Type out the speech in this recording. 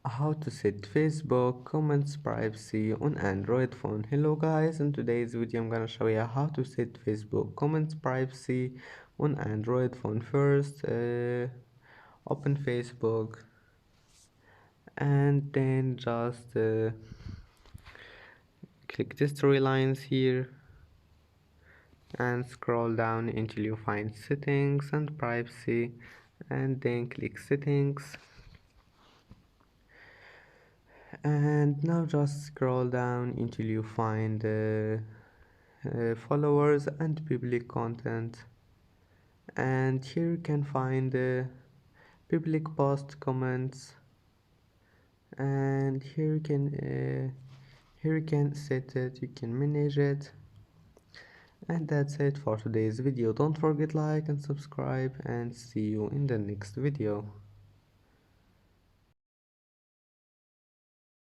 How to set Facebook comments privacy on Android phone. Hello guys, in today's video I'm gonna show you how to set Facebook comments privacy on Android phone. First, open Facebook and then just click the three lines here and scroll down until you find settings and privacy, and then click settings. And now just scroll down until you find followers and public content, and here you can find public post comments, and here you can set it, you can manage it. And that's it for today's video. Don't forget like and subscribe, and see you in the next video.